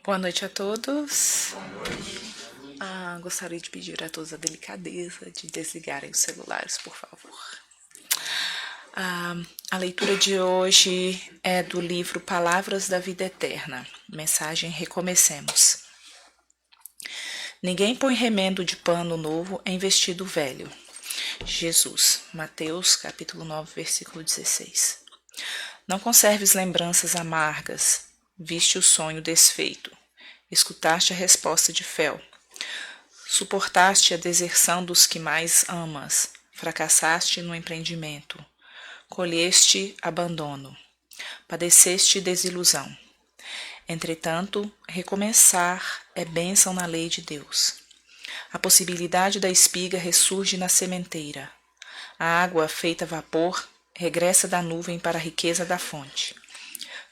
Boa noite a todos. Gostaria de pedir a todos a delicadeza de desligarem os celulares, por favor. A leitura de hoje é do livro Palavras da Vida Eterna. Mensagem Recomecemos. Ninguém põe remendo de pano novo em vestido velho. Jesus, Mateus, capítulo 9, versículo 16. Não conserves lembranças amargas, viste o sonho desfeito, escutaste a resposta de fel, suportaste a deserção dos que mais amas, fracassaste no empreendimento, colheste abandono, padeceste desilusão. Entretanto, recomeçar é bênção na lei de Deus. A possibilidade da espiga ressurge na sementeira. A água feita vapor regressa da nuvem para a riqueza da fonte.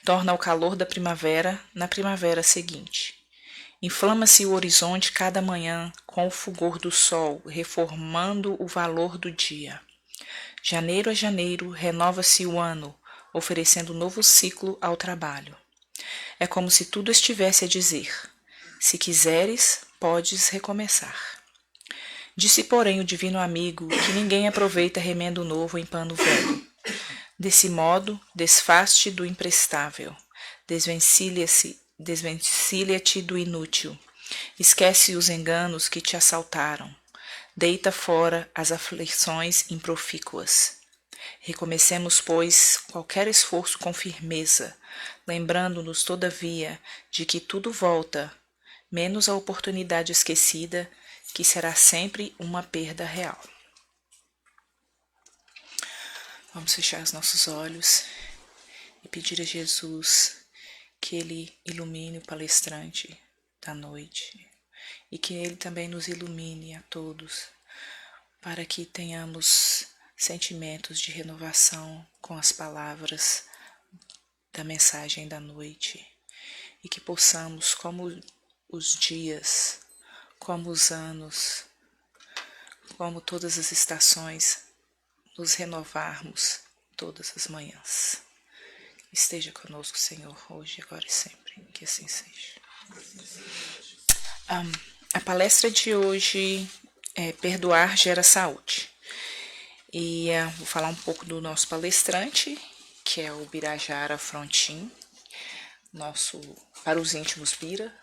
Torna o calor da primavera na primavera seguinte. Inflama-se o horizonte cada manhã com o fulgor do sol, reformando o valor do dia. Janeiro a janeiro renova-se o ano, oferecendo novo ciclo ao trabalho. É como se tudo estivesse a dizer: se quiseres, podes recomeçar. Disse, porém, o divino amigo que ninguém aproveita remendo novo em pano velho. Desse modo, desfaz-te do imprestável, desvencilha-te do inútil, esquece os enganos que te assaltaram, deita fora as aflições improfícuas. Recomecemos, pois, qualquer esforço com firmeza, lembrando-nos, todavia, de que tudo volta, menos a oportunidade esquecida, que será sempre uma perda real. Vamos fechar os nossos olhos e pedir a Jesus que Ele ilumine o palestrante da noite e que Ele também nos ilumine a todos, para que tenhamos sentimentos de renovação com as palavras da mensagem da noite e que possamos, como os dias, como os anos, como todas as estações, nos renovarmos todas as manhãs. Esteja conosco, Senhor, hoje, agora e sempre, que assim seja. A palestra de hoje é Perdoar Gera Saúde. E vou falar um pouco do nosso palestrante, que é o Birajara Frontin, para os íntimos Bira.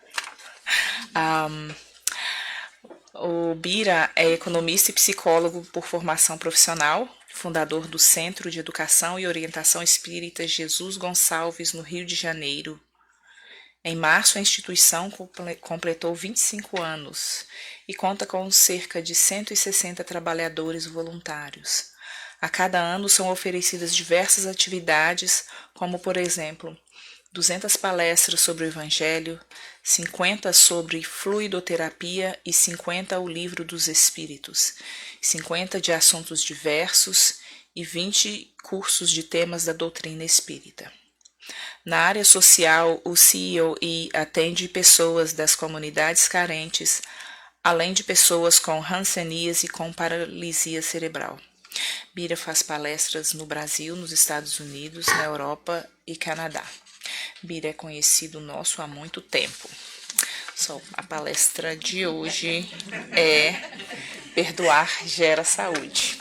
O Bira é economista e psicólogo por formação profissional, fundador do Centro de Educação e Orientação Espírita Jesus Gonçalves, no Rio de Janeiro. Em março, a instituição completou 25 anos e conta com cerca de 160 trabalhadores voluntários. A cada ano são oferecidas diversas atividades, como, por exemplo, 200 palestras sobre o Evangelho, 50 sobre fluidoterapia e 50 o Livro dos Espíritos, 50 de assuntos diversos e 20 cursos de temas da doutrina espírita. Na área social, o CEOE atende pessoas das comunidades carentes, além de pessoas com hanseníase e com paralisia cerebral. Bira faz palestras no Brasil, nos Estados Unidos, na Europa e Canadá. Bira é conhecido nosso há muito tempo. A palestra de hoje é Perdoar Gera Saúde.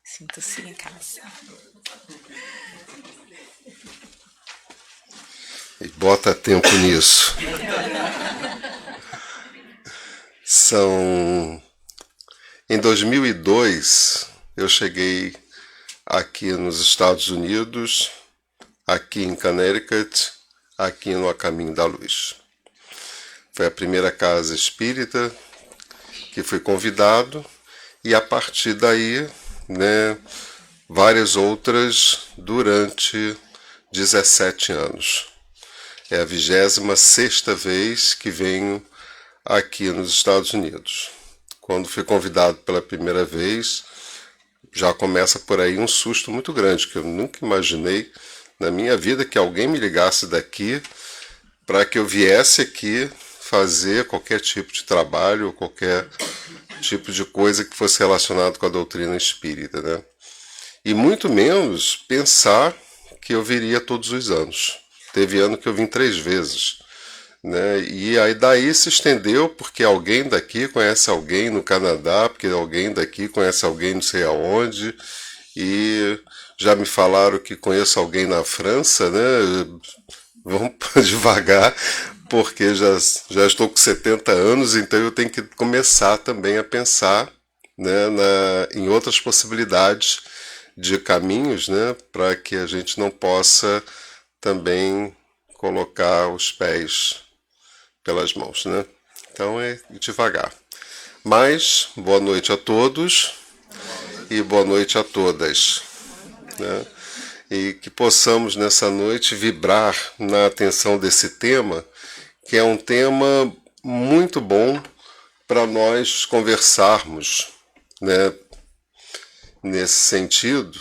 Sinta-se em casa. E bota tempo nisso. Em 2002, eu cheguei aqui nos Estados Unidos, aqui em Connecticut, aqui no A Caminho da Luz. Foi a primeira casa espírita que fui convidado e a partir daí, várias outras durante 17 anos. É a 26ª vez que venho aqui nos Estados Unidos. Quando fui convidado pela primeira vez, já começa por aí um susto muito grande, que eu nunca imaginei na minha vida que alguém me ligasse daqui para que eu viesse aqui fazer qualquer tipo de trabalho, qualquer tipo de coisa que fosse relacionado com a doutrina espírita, E muito menos pensar que eu viria todos os anos. Teve ano que eu vim 3 vezes. né? E aí daí se estendeu porque alguém daqui conhece alguém no Canadá, porque alguém daqui conhece alguém não sei aonde, e já me falaram que conheço alguém na França, né? Vamos devagar, porque já estou com 70 anos, então eu tenho que começar também a pensar, né, em outras possibilidades de caminhos, né, para que a gente não possa também colocar os pés pelas mãos, né? Então é devagar. Mas boa noite a todos e boa noite a todas, né? E que possamos nessa noite vibrar na atenção desse tema, que é um tema muito bom para nós conversarmos, né, nesse sentido,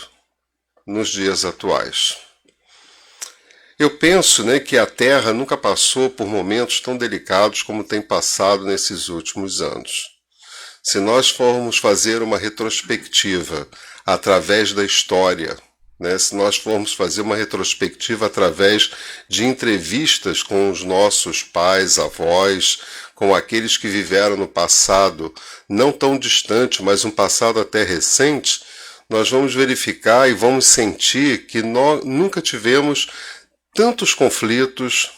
nos dias atuais. Eu penso, né, que a Terra nunca passou por momentos tão delicados como tem passado nesses últimos anos. Se nós formos fazer uma retrospectiva através da história, né, se nós formos fazer uma retrospectiva através de entrevistas com os nossos pais, avós, com aqueles que viveram no passado, não tão distante, mas um passado até recente, nós vamos verificar e vamos sentir que nós nunca tivemos tantos conflitos,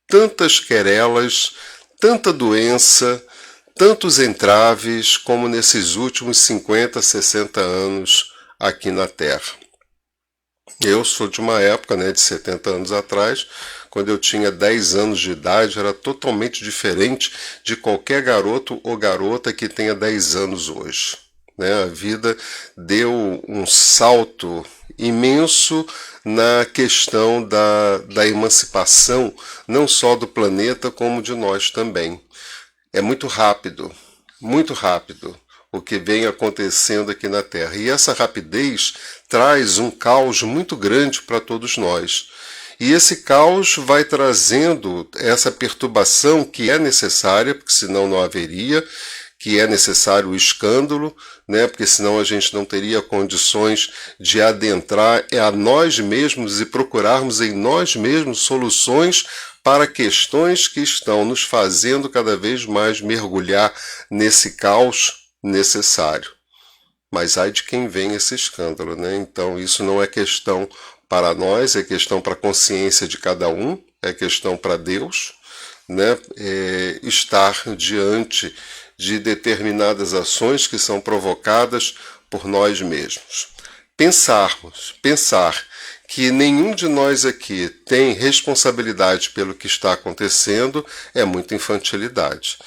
tantas querelas, tanta doença, tantos entraves como nesses últimos 50, 60 anos aqui na Terra. Eu sou de uma época, né, de 70 anos atrás, quando eu tinha 10 anos de idade, era totalmente diferente de qualquer garoto ou garota que tenha 10 anos hoje, né? A vida deu um salto imenso na questão da emancipação, não só do planeta, como de nós também. É muito rápido o que vem acontecendo aqui na Terra. E essa rapidez traz um caos muito grande para todos nós. E esse caos vai trazendo essa perturbação que é necessária, porque senão não haveria, que é necessário o escândalo, né? Porque senão a gente não teria condições de adentrar a nós mesmos e procurarmos em nós mesmos soluções para questões que estão nos fazendo cada vez mais mergulhar nesse caos necessário. Mas ai de quem vem esse escândalo, né? Então isso não é questão para nós, é questão para a consciência de cada um, é questão para Deus, né? Estar diante de determinadas ações que são provocadas por nós mesmos. Pensar que nenhum de nós aqui tem responsabilidade pelo que está acontecendo é muita infantilidade.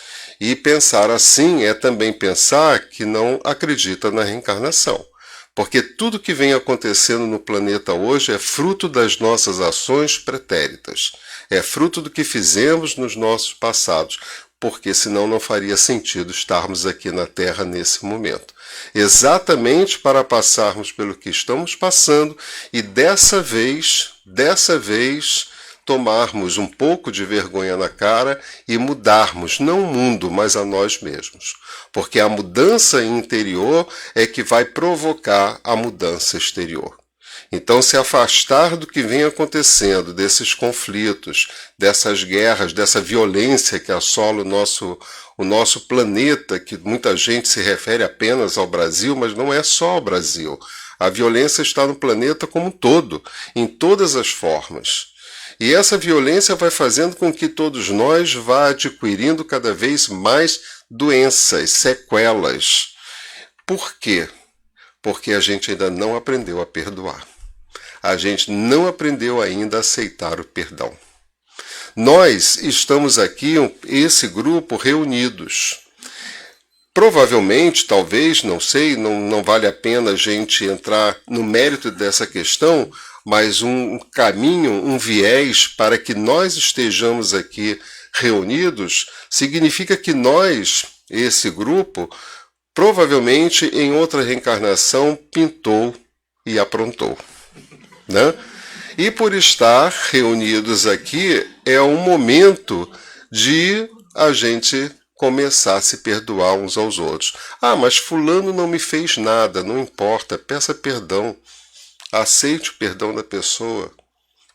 E pensar assim é também pensar que não acredita na reencarnação. Porque tudo que vem acontecendo no planeta hoje é fruto das nossas ações pretéritas. É fruto do que fizemos nos nossos passados. Porque senão não faria sentido estarmos aqui na Terra nesse momento. Exatamente para passarmos pelo que estamos passando e dessa vez, tomarmos um pouco de vergonha na cara e mudarmos, não o mundo, mas a nós mesmos. Porque a mudança interior é que vai provocar a mudança exterior. Então, se afastar do que vem acontecendo, desses conflitos, dessas guerras, dessa violência que assola o nosso planeta, que muita gente se refere apenas ao Brasil, mas não é só o Brasil. A violência está no planeta como um todo, em todas as formas. E essa violência vai fazendo com que todos nós vá adquirindo cada vez mais doenças, sequelas. Por quê? Porque a gente ainda não aprendeu a perdoar. A gente não aprendeu ainda a aceitar o perdão. Nós estamos aqui, esse grupo, reunidos. Provavelmente, talvez, não sei, não vale a pena a gente entrar no mérito dessa questão, mas um caminho, um viés para que nós estejamos aqui reunidos, significa que nós, esse grupo, provavelmente em outra reencarnação pintou e aprontou, né? E por estar reunidos aqui, é um momento de a gente começar a se perdoar uns aos outros. Ah, mas fulano não me fez nada, não importa, peça perdão. Aceite o perdão da pessoa,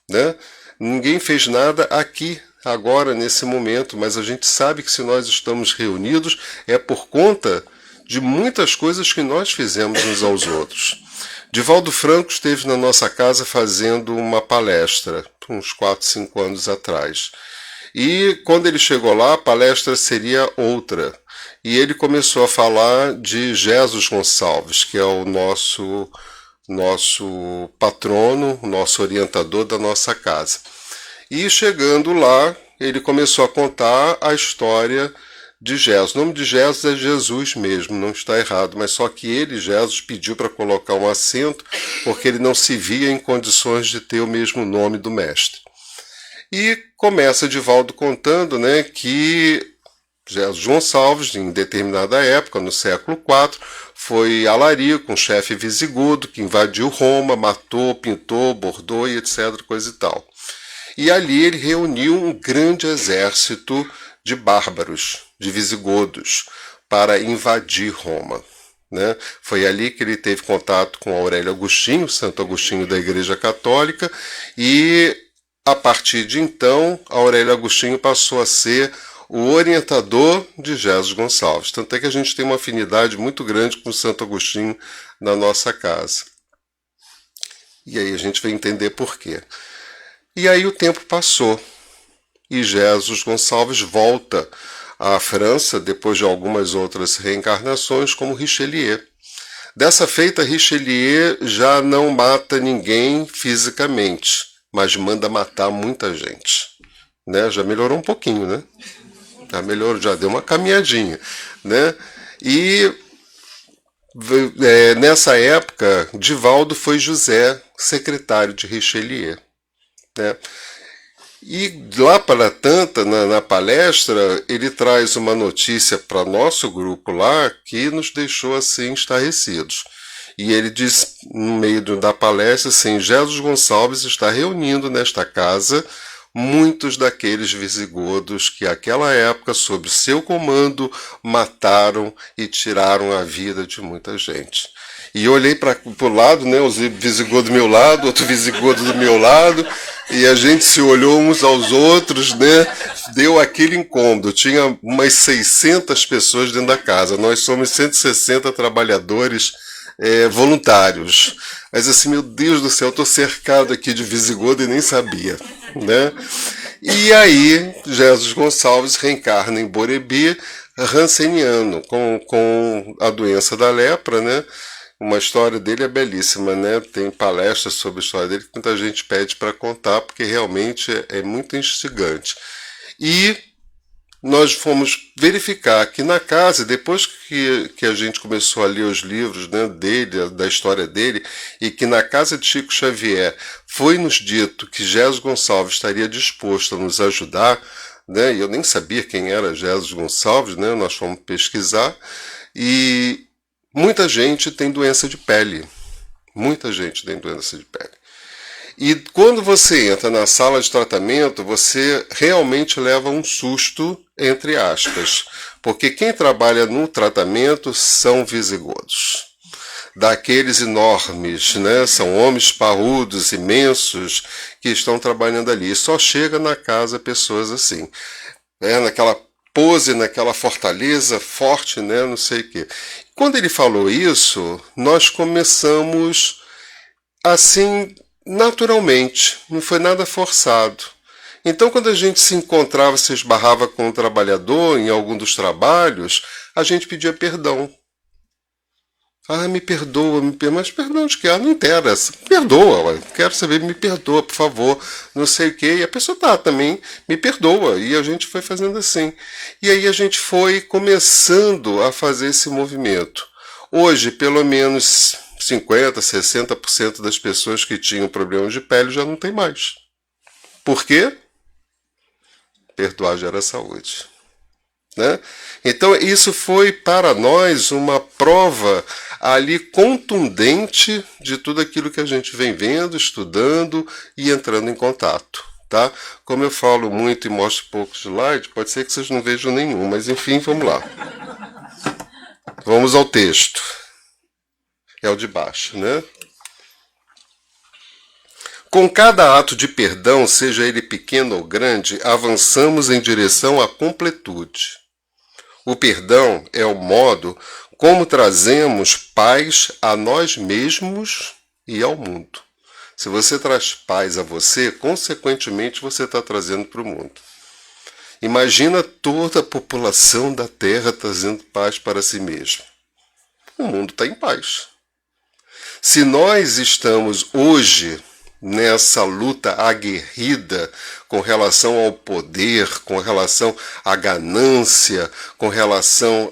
né? Ninguém fez nada aqui agora nesse momento, mas a gente sabe que se nós estamos reunidos é por conta de muitas coisas que nós fizemos uns aos outros. Divaldo Franco esteve na nossa casa fazendo uma palestra, uns 4, 5 anos atrás. E quando ele chegou lá, a palestra seria outra. E ele começou a falar de Jesus Gonçalves, que é o nosso patrono, nosso orientador da nossa casa. E chegando lá, ele começou a contar a história de Jesus. O nome de Jesus é Jesus mesmo, não está errado, mas só que ele, Jesus, pediu para colocar um acento porque ele não se via em condições de ter o mesmo nome do mestre. E começa Divaldo contando, né, que Jesus Gonçalves, em determinada época, no século IV, foi alarico, um chefe visigodo que invadiu Roma, matou, pintou, bordou e etc, coisa e tal. E ali ele reuniu um grande exército de bárbaros, de visigodos, para invadir Roma. Né? Foi ali que ele teve contato com Aurélio Agostinho, Santo Agostinho da Igreja Católica, e a partir de então, Aurélio Agostinho passou a ser o orientador de Jesus Gonçalves. Tanto é que a gente tem uma afinidade muito grande com Santo Agostinho na nossa casa. E aí a gente vai entender por quê. E aí o tempo passou e Jesus Gonçalves volta à França depois de algumas outras reencarnações como Richelieu. Dessa feita, Richelieu já não mata ninguém fisicamente, mas manda matar muita gente. Né? Já melhorou um pouquinho, né? Já melhorou, já deu uma caminhadinha. Né? E nessa época, Divaldo foi José, secretário de Richelieu. Né? E lá para tanta, na palestra, ele traz uma notícia para nosso grupo lá que nos deixou assim estarrecidos. E ele diz, no meio da palestra, assim, Jesus Gonçalves está reunindo nesta casa muitos daqueles visigodos que naquela época, sob seu comando, mataram e tiraram a vida de muita gente. E eu olhei para o lado, né, os visigodos do meu lado, outro visigodo do meu lado, e a gente se olhou uns aos outros, né, deu aquele incômodo. Tinha umas 600 pessoas dentro da casa, nós somos 160 trabalhadores voluntários. Mas assim, meu Deus do céu, eu estou cercado aqui de visigodo e nem sabia. Né? E aí, Jesus Gonçalves reencarna em Borebi, ranceniano, com a doença da lepra, né? Uma história dele é belíssima, né? Tem palestras sobre a história dele que muita gente pede para contar, porque realmente é muito instigante. E nós fomos verificar que na casa, depois que a gente começou a ler os livros, né, dele, da história dele, e que na casa de Chico Xavier foi nos dito que Jesus Gonçalves estaria disposto a nos ajudar, né, e eu nem sabia quem era Jesus Gonçalves, né, nós fomos pesquisar, e muita gente tem doença de pele. Muita gente tem doença de pele. E quando você entra na sala de tratamento, você realmente leva um susto, entre aspas, porque quem trabalha no tratamento são visigodos. Daqueles enormes, né? São homens parrudos, imensos, que estão trabalhando ali. E só chega na casa pessoas assim, naquela pose, naquela fortaleza forte, né? Não sei o quê. Quando ele falou isso, nós começamos assim, naturalmente, não foi nada forçado. Então, quando a gente se encontrava, se esbarrava com um trabalhador em algum dos trabalhos, a gente pedia perdão. Ah, me perdoa, mas perdão de que? Ah, não interessa. Perdoa, quero saber, me perdoa, por favor, não sei o quê. E a pessoa também me perdoa. E a gente foi fazendo assim. E aí a gente foi começando a fazer esse movimento. Hoje, pelo menos 50%, 60% das pessoas que tinham problemas de pele já não tem mais. Por quê? Perdoar gera saúde. Né? Então isso foi para nós uma prova ali contundente de tudo aquilo que a gente vem vendo, estudando e entrando em contato. Tá? Como eu falo muito e mostro poucos slides, pode ser que vocês não vejam nenhum, mas enfim, vamos lá. Vamos ao texto. É o de baixo, né? Com cada ato de perdão, seja ele pequeno ou grande, avançamos em direção à completude. O perdão é o modo como trazemos paz a nós mesmos e ao mundo. Se você traz paz a você, consequentemente você está trazendo para o mundo. Imagina toda a população da Terra trazendo paz para si mesma. O mundo está em paz. Se nós estamos hoje nessa luta aguerrida com relação ao poder, com relação à ganância, com relação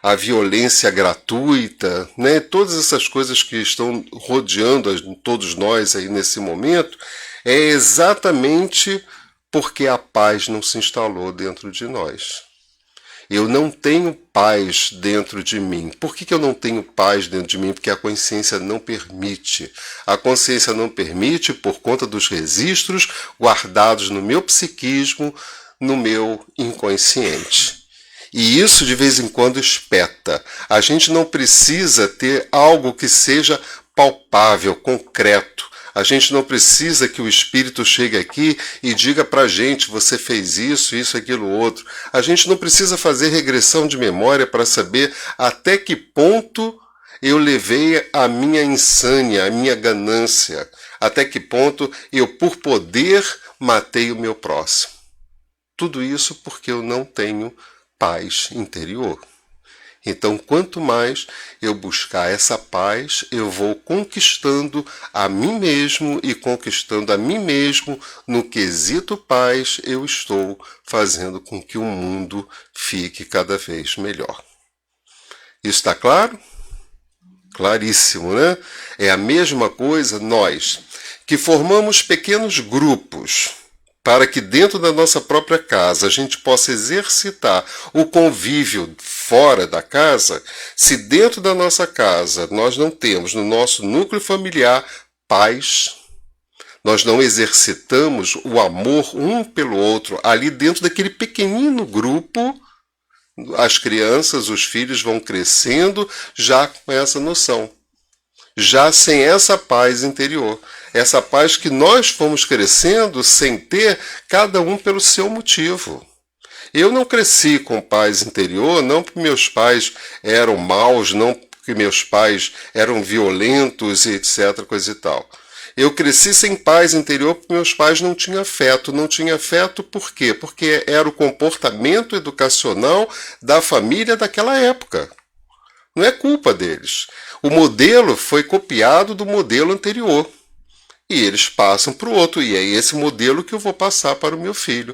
à violência gratuita, né? Todas essas coisas que estão rodeando todos nós aí nesse momento, é exatamente porque a paz não se instalou dentro de nós. Eu não tenho paz dentro de mim. Por que eu não tenho paz dentro de mim? Porque a consciência não permite. A consciência não permite por conta dos registros guardados no meu psiquismo, no meu inconsciente. E isso de vez em quando espeta. A gente não precisa ter algo que seja palpável, concreto. A gente não precisa que o Espírito chegue aqui e diga pra gente, você fez isso, isso, aquilo, outro. A gente não precisa fazer regressão de memória para saber até que ponto eu levei a minha insânia, a minha ganância. Até que ponto eu, por poder, matei o meu próximo. Tudo isso porque eu não tenho paz interior. Então, quanto mais eu buscar essa paz, eu vou conquistando a mim mesmo e conquistando a mim mesmo no quesito paz, eu estou fazendo com que o mundo fique cada vez melhor. Isso está claro? Claríssimo, né? É a mesma coisa nós, que formamos pequenos grupos, para que dentro da nossa própria casa a gente possa exercitar o convívio fora da casa. Se dentro da nossa casa nós não temos no nosso núcleo familiar paz, nós não exercitamos o amor um pelo outro ali dentro daquele pequenino grupo, as crianças, os filhos vão crescendo já com essa noção, já sem essa paz interior. Essa paz que nós fomos crescendo sem ter, cada um pelo seu motivo. Eu não cresci com paz interior, não porque meus pais eram maus, não porque meus pais eram violentos e etc, coisa e tal. Eu cresci sem paz interior porque meus pais não tinham afeto. Não tinham afeto por quê? Porque era o comportamento educacional da família daquela época. Não é culpa deles. O modelo foi copiado do modelo anterior. E eles passam para o outro, e é esse modelo que eu vou passar para o meu filho.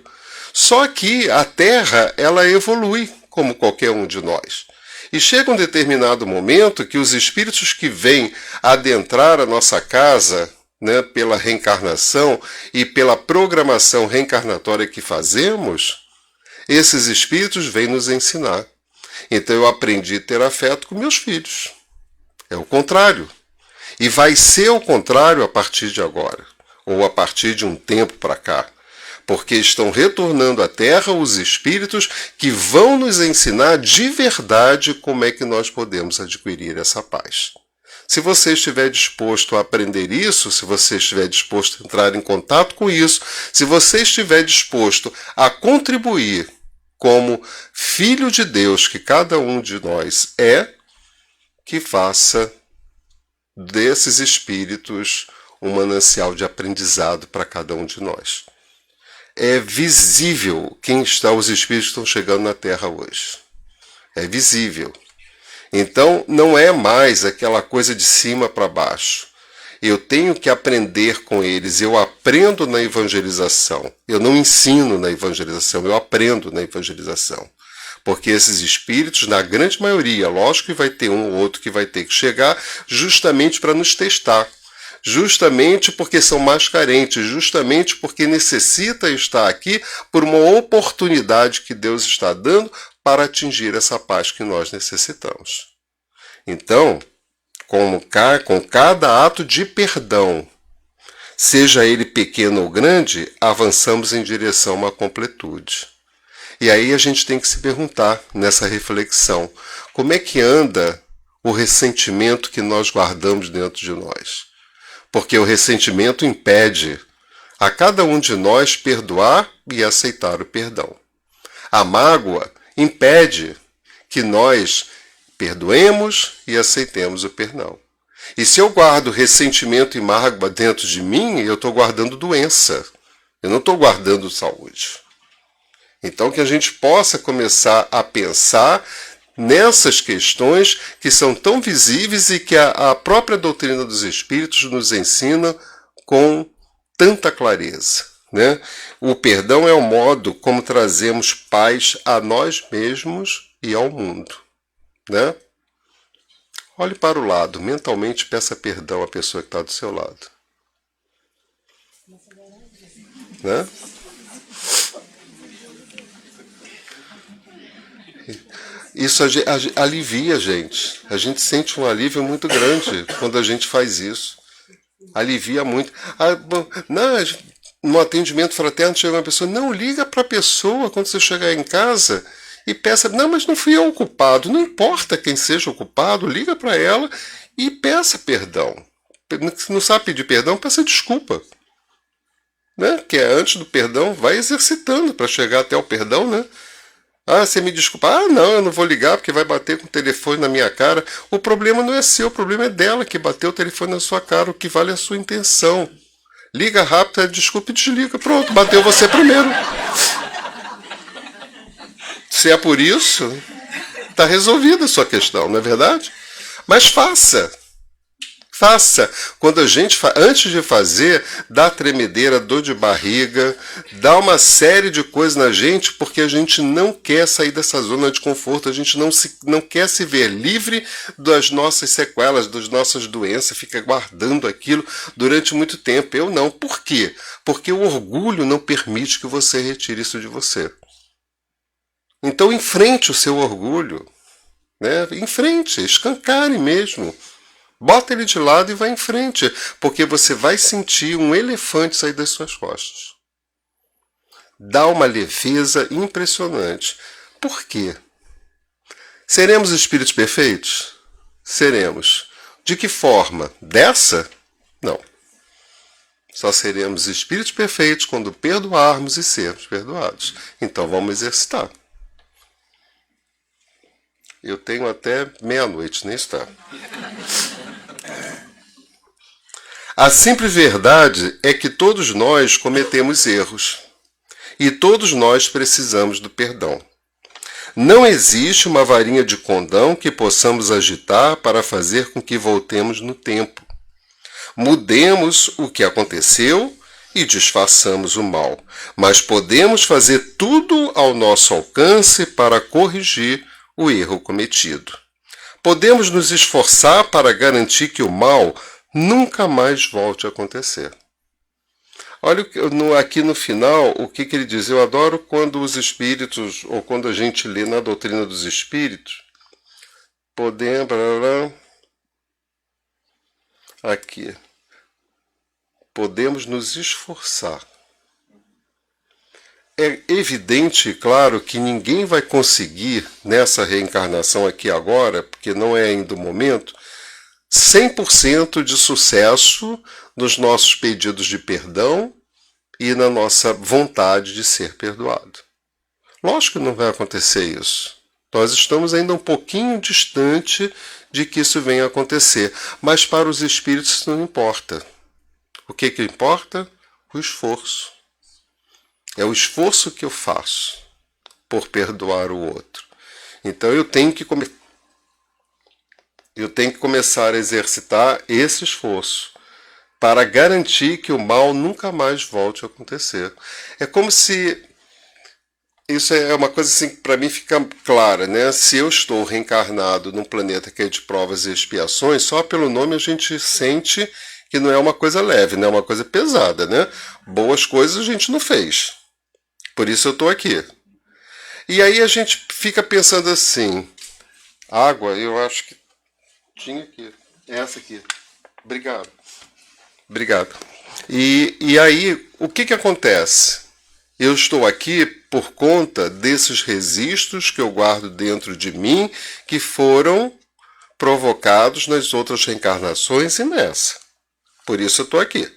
Só que a Terra, ela evolui, como qualquer um de nós. E chega um determinado momento que os espíritos que vêm adentrar a nossa casa, né, pela reencarnação e pela programação reencarnatória que fazemos, esses espíritos vêm nos ensinar. Então eu aprendi a ter afeto com meus filhos. É o contrário. E vai ser o contrário a partir de agora, ou a partir de um tempo para cá, porque estão retornando à Terra os espíritos que vão nos ensinar de verdade como é que nós podemos adquirir essa paz. Se você estiver disposto a aprender isso, se você estiver disposto a entrar em contato com isso, se você estiver disposto a contribuir como filho de Deus que cada um de nós é, que faça desses espíritos um manancial de aprendizado para cada um de nós. É visível quem está, os espíritos que estão chegando na Terra hoje. É visível. Então, não é mais aquela coisa de cima para baixo. Eu tenho que aprender com eles. Eu aprendo na evangelização. Eu não ensino na evangelização, eu aprendo na evangelização. Porque esses espíritos, na grande maioria, lógico que vai ter um ou outro que vai ter que chegar justamente para nos testar. Justamente porque são mais carentes, justamente porque necessita estar aqui por uma oportunidade que Deus está dando para atingir essa paz que nós necessitamos. Então, com cada ato de perdão, seja ele pequeno ou grande, avançamos em direção a uma completude. E aí a gente tem que se perguntar nessa reflexão, como é que anda o ressentimento que nós guardamos dentro de nós? porque o ressentimento impede a cada um de nós perdoar e aceitar o perdão. A mágoa impede que nós perdoemos e aceitemos o perdão. E se eu guardo ressentimento e mágoa dentro de mim, eu estou guardando doença. Eu não estou guardando saúde. Então que a gente possa começar a pensar nessas questões que são tão visíveis e que a própria doutrina dos Espíritos nos ensina com tanta clareza, né? O perdão é o modo como trazemos paz a nós mesmos e ao mundo, né? Olhe para o lado, mentalmente peça perdão à pessoa que está do seu lado, né? Isso alivia a gente. A gente sente um alívio muito grande quando a gente faz isso. Alivia muito. No atendimento fraterno chega uma pessoa, não, liga para a pessoa quando você chegar em casa e peça, não, mas não fui eu o culpado. Não importa quem seja o culpado, liga para ela e peça perdão. Se não sabe pedir perdão, peça desculpa. Né? Que é antes do perdão, vai exercitando para chegar até o perdão, né? Ah, você me desculpa. Ah, não, eu não vou ligar porque vai bater com o telefone na minha cara. O problema não é seu, o problema é dela que bateu o telefone na sua cara. O que vale é a sua intenção. Liga rápido, desculpa e desliga. Pronto, bateu você primeiro. Se é por isso, está resolvida a sua questão, não é verdade? Mas faça. Faça. Quando a gente antes de fazer, dá tremedeira, dor de barriga, dá uma série de coisas na gente, porque a gente não quer sair dessa zona de conforto, a gente não quer se ver livre das nossas sequelas, das nossas doenças, fica guardando aquilo durante muito tempo. Eu não. Por quê? Porque o orgulho não permite que você retire isso de você. Então enfrente o seu orgulho, né? Enfrente, escancare mesmo. Bota ele de lado e vai em frente, porque você vai sentir um elefante sair das suas costas. Dá uma leveza impressionante. Por quê? Seremos espíritos perfeitos? Seremos. De que forma? Dessa? Não. Só seremos espíritos perfeitos quando perdoarmos e sermos perdoados. Então vamos exercitar. Eu tenho até meia-noite, nem está. A simples verdade é que todos nós cometemos erros e todos nós precisamos do perdão. Não existe uma varinha de condão que possamos agitar para fazer com que voltemos no tempo. Mudemos o que aconteceu e desfaçamos o mal, mas podemos fazer tudo ao nosso alcance para corrigir o erro cometido. Podemos nos esforçar para garantir que o mal nunca mais volte a acontecer. Olha aqui no final o que ele diz. Eu adoro quando os espíritos, ou quando a gente lê na doutrina dos espíritos, podemos nos esforçar. É evidente, claro, que ninguém vai conseguir, nessa reencarnação aqui agora, porque não é ainda o momento, 100% de sucesso nos nossos pedidos de perdão e na nossa vontade de ser perdoado. Lógico que não vai acontecer isso. Nós estamos ainda um pouquinho distante de que isso venha a acontecer, mas para os espíritos isso não importa. O que importa? O esforço. É o esforço que eu faço por perdoar o outro. Então eu tenho que começar a exercitar esse esforço para garantir que o mal nunca mais volte a acontecer. É como se... Isso é uma coisa assim que para mim fica clara, né? Se eu estou reencarnado num planeta que é de provas e expiações, só pelo nome a gente sente que não é uma coisa leve, não é uma coisa pesada, né? Boas coisas a gente não fez. Por isso eu estou aqui. E aí a gente fica pensando assim, água, eu acho que tinha aqui, essa aqui. Obrigado. Obrigado. E aí, o que acontece? Eu estou aqui por conta desses registros que eu guardo dentro de mim, que foram provocados nas outras reencarnações e nessa. Por isso eu estou aqui,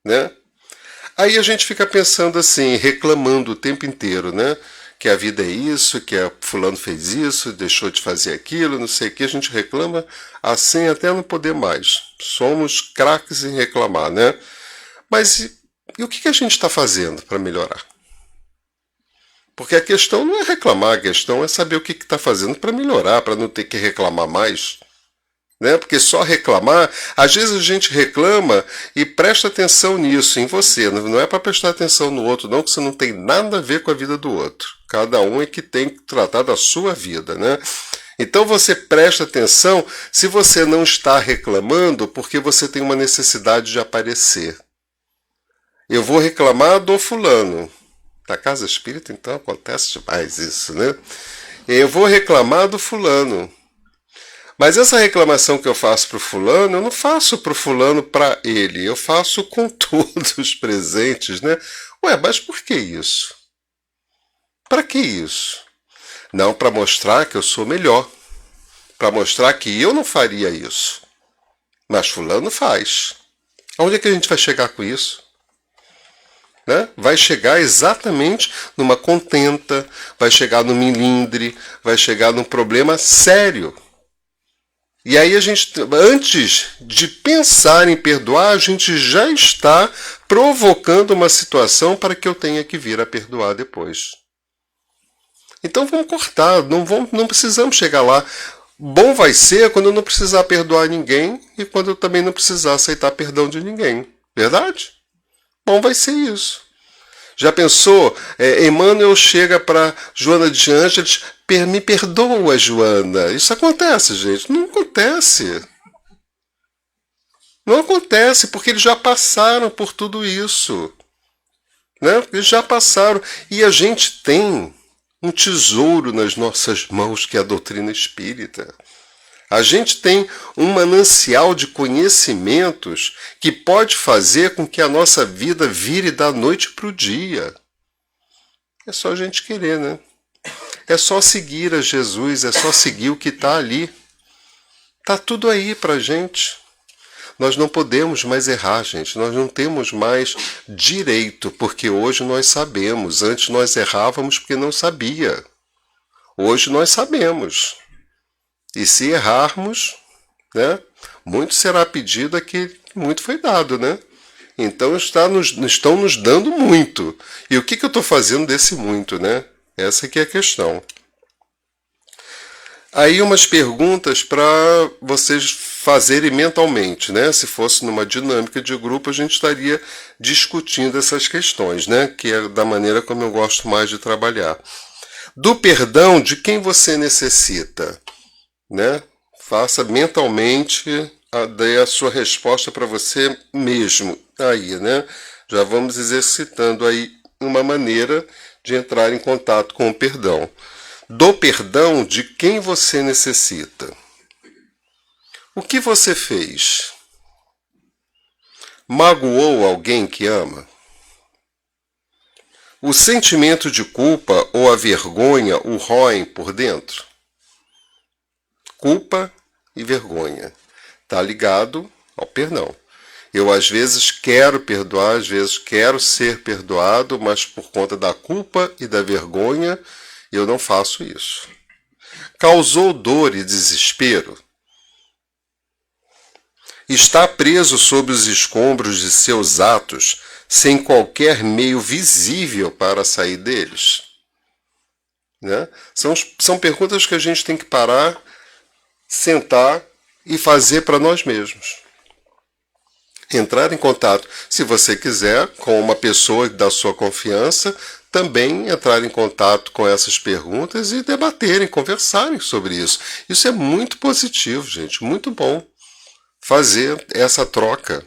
né? Aí a gente fica pensando assim, reclamando o tempo inteiro, né? Que a vida é isso, que fulano fez isso, deixou de fazer aquilo, não sei o que. A gente reclama assim até não poder mais. Somos craques em reclamar, né? Mas e o que a gente está fazendo para melhorar? Porque a questão não é reclamar, a questão é saber o que está fazendo para melhorar, para não ter que reclamar mais. Né? Porque só reclamar, às vezes a gente reclama e presta atenção nisso, em você. Não é para prestar atenção no outro, não, que você não tem nada a ver com a vida do outro. Cada um é que tem que tratar da sua vida, né? Então você presta atenção se você não está reclamando porque você tem uma necessidade de aparecer. Eu vou reclamar do fulano. Na casa espírita, então, acontece demais isso, né? Eu vou reclamar do fulano. Mas essa reclamação que eu faço para o fulano, eu não faço para o fulano para ele. Eu faço com todos os presentes, né? Ué, mas por que isso? Para que isso? Não para mostrar que eu sou melhor. Para mostrar que eu não faria isso. Mas fulano faz. Onde é que a gente vai chegar com isso? Né? Vai chegar exatamente numa contenta, vai chegar no milindre, vai chegar num problema sério. E aí a gente, antes de pensar em perdoar, a gente já está provocando uma situação para que eu tenha que vir a perdoar depois. Então vamos cortar, não precisamos chegar lá. Bom vai ser quando eu não precisar perdoar ninguém e quando eu também não precisar aceitar perdão de ninguém. Verdade? Bom vai ser isso. Já pensou? Emmanuel chega para Joana de Ângeles, me perdoa, Joana. Isso acontece, gente? Não acontece. Não acontece, porque eles já passaram por tudo isso. Né? Eles já passaram. E a gente tem um tesouro nas nossas mãos, que é a doutrina espírita. A gente tem um manancial de conhecimentos que pode fazer com que a nossa vida vire da noite para o dia. É só a gente querer, né? É só seguir a Jesus, é só seguir o que está ali. Está tudo aí para a gente. Nós não podemos mais errar, gente. Nós não temos mais direito, porque hoje nós sabemos. Antes nós errávamos porque não sabia. Hoje nós sabemos. E se errarmos, né, muito será pedido, aqui muito foi dado, né? Então estão nos dando muito. E o que eu estou fazendo desse muito, né? Essa que é a questão. Aí umas perguntas para vocês fazerem mentalmente, né? Se fosse numa dinâmica de grupo, a gente estaria discutindo essas questões, né? Que é da maneira como eu gosto mais de trabalhar. Do perdão de quem você necessita? Né? Faça mentalmente, dê a sua resposta para você mesmo. Aí, né? Já vamos exercitando aí uma maneira de entrar em contato com o perdão. Do perdão de quem você necessita. O que você fez? Magoou alguém que ama? O sentimento de culpa ou a vergonha o roem por dentro? Culpa e vergonha. Está ligado ao perdão. Eu às vezes quero perdoar, às vezes quero ser perdoado, mas por conta da culpa e da vergonha eu não faço isso. Causou dor e desespero? Está preso sob os escombros de seus atos, sem qualquer meio visível para sair deles? Né? São perguntas que a gente tem que parar, sentar e fazer para nós mesmos. Entrar em contato, se você quiser, com uma pessoa da sua confiança, também entrar em contato com essas perguntas e debaterem, conversarem sobre isso. Isso é muito positivo, gente, muito bom fazer essa troca.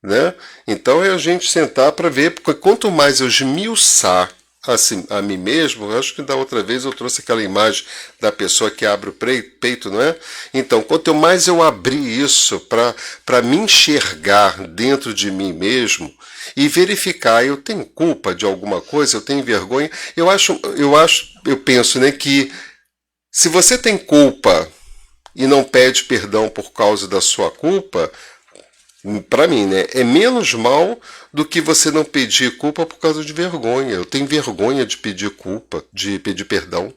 Né? Então é a gente sentar para ver, porque quanto mais eu esmiuçar assim, a mim mesmo, acho que da outra vez eu trouxe aquela imagem da pessoa que abre o peito, não é? Então, quanto mais eu abrir isso para me enxergar dentro de mim mesmo e verificar, eu tenho culpa de alguma coisa, eu tenho vergonha, eu penso, né, que se você tem culpa e não pede perdão por causa da sua culpa, Para mim, né? É menos mal do que você não pedir culpa por causa de vergonha. Eu tenho vergonha de pedir culpa, de pedir perdão.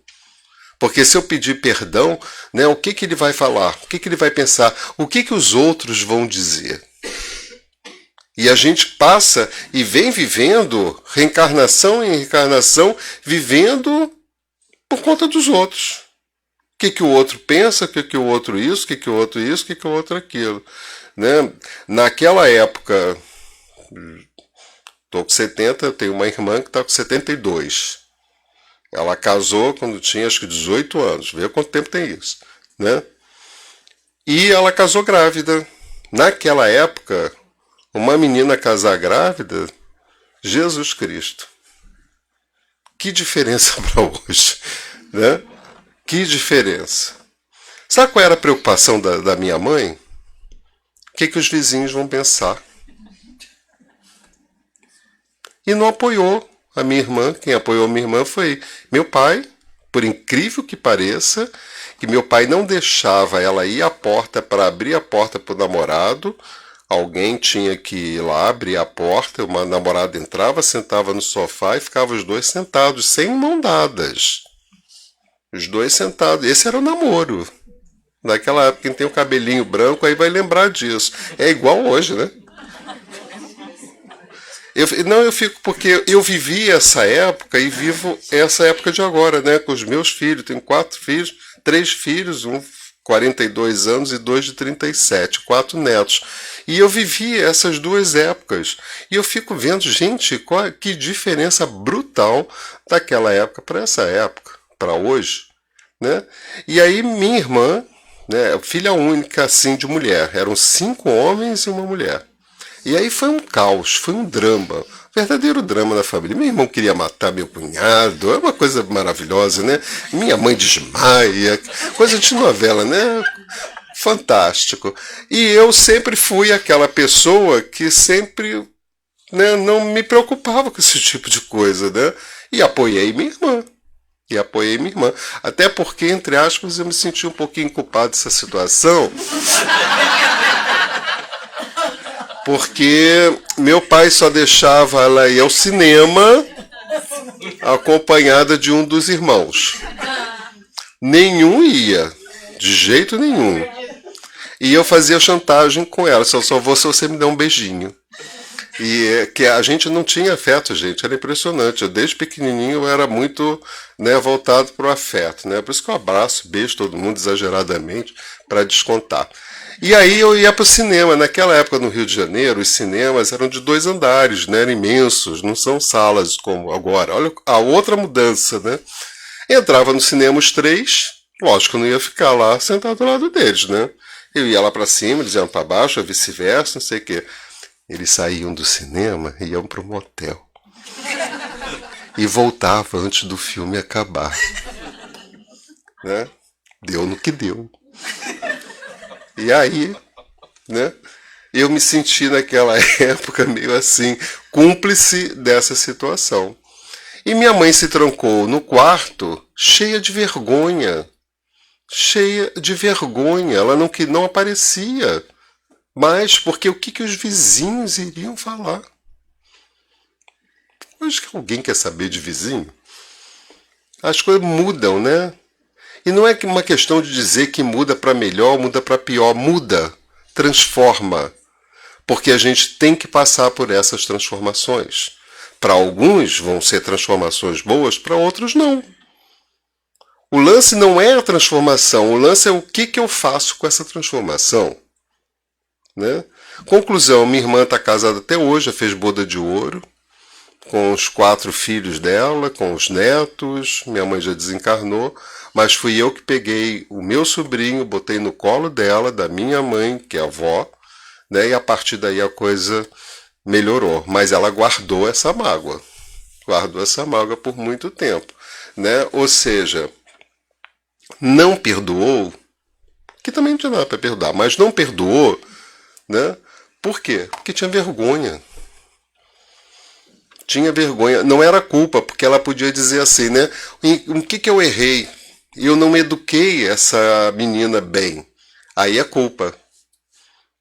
Porque se eu pedir perdão, né, o que ele vai falar? O que ele vai pensar? O que os outros vão dizer? E a gente passa e vem vivendo reencarnação em reencarnação, vivendo por conta dos outros. O que o outro pensa, o que o outro isso, o que o outro isso, o que o outro aquilo. Né? Naquela época, estou com 70, eu tenho uma irmã que está com 72. Ela casou quando tinha acho que 18 anos. Vê quanto tempo tem isso. Né? E ela casou grávida. Naquela época, uma menina casar grávida, Jesus Cristo. Que diferença para hoje. Né? Que diferença. Sabe qual era a preocupação da minha mãe? O que os vizinhos vão pensar? E não apoiou a minha irmã. Quem apoiou a minha irmã foi meu pai, por incrível que pareça, que meu pai não deixava ela ir à porta para abrir a porta para o namorado. Alguém tinha que ir lá abrir a porta, uma namorada entrava, sentava no sofá e ficava os dois sentados, sem mão dadas. Os dois sentados. Esse era o namoro. Naquela época, quem tem o cabelinho branco aí vai lembrar disso. É igual hoje, né? Eu fico porque eu vivi essa época e vivo essa época de agora, né? Com os meus filhos. Tenho 4 filhos, 3 filhos, um 42 anos e 2 de 37, 4 netos. E eu vivi essas 2 épocas. E eu fico vendo, gente, que diferença brutal daquela época para essa época, para hoje. Né? E aí minha irmã, né, filha única assim de mulher, eram 5 homens e uma mulher. E aí foi um caos, foi um drama, verdadeiro drama na família. Meu irmão queria matar meu cunhado, é uma coisa maravilhosa, né? Minha mãe desmaia, coisa de novela, né? Fantástico. E eu sempre fui aquela pessoa que sempre, né, não me preocupava com esse tipo de coisa, né? E apoiei minha irmã. Até porque, entre aspas, eu me senti um pouquinho culpado dessa situação. Porque meu pai só deixava ela ir ao cinema acompanhada de um dos irmãos. Nenhum ia, de jeito nenhum. E eu fazia chantagem com ela, só vou se você me der um beijinho. E que a gente não tinha afeto, gente, era impressionante. Eu, desde pequenininho eu era muito, né, voltado para o afeto, né? Por isso que eu abraço, beijo todo mundo exageradamente para descontar. E aí eu ia para o cinema. Naquela época no Rio de Janeiro, os cinemas eram de 2 andares, né? Eram imensos, não são salas como agora. Olha a outra mudança, né? Entrava no cinema os 3, lógico que eu não ia ficar lá sentado do lado deles, né? Eu ia lá para cima, eles iam para baixo, ou vice-versa, não sei o quê. Eles saíam do cinema e iam para o motel. E voltavam antes do filme acabar. Né? Deu no que deu. E aí, né, eu me senti naquela época meio assim, cúmplice dessa situação. E minha mãe se trancou no quarto, cheia de vergonha. Ela não aparecia. Mas porque o que os vizinhos iriam falar? Hoje que alguém quer saber de vizinho? As coisas mudam, né? E não é uma questão de dizer que muda para melhor, muda para pior. Muda, transforma. Porque a gente tem que passar por essas transformações. Para alguns vão ser transformações boas, para outros não. O lance não é a transformação, o lance é o que eu faço com essa transformação. Né? Conclusão, minha irmã está casada até hoje, já fez boda de ouro, com os 4 filhos dela, com os netos, minha mãe já desencarnou, mas fui eu que peguei o meu sobrinho, botei no colo dela, da minha mãe, que é a avó, né? E a partir daí a coisa melhorou, mas ela guardou essa mágoa por muito tempo, né? Ou seja, não perdoou, que também não tinha nada para perdoar, mas não perdoou, né? Por quê? Porque tinha vergonha. Não era culpa, porque ela podia dizer assim, né? O que eu errei? Eu não eduquei essa menina bem. Aí é culpa.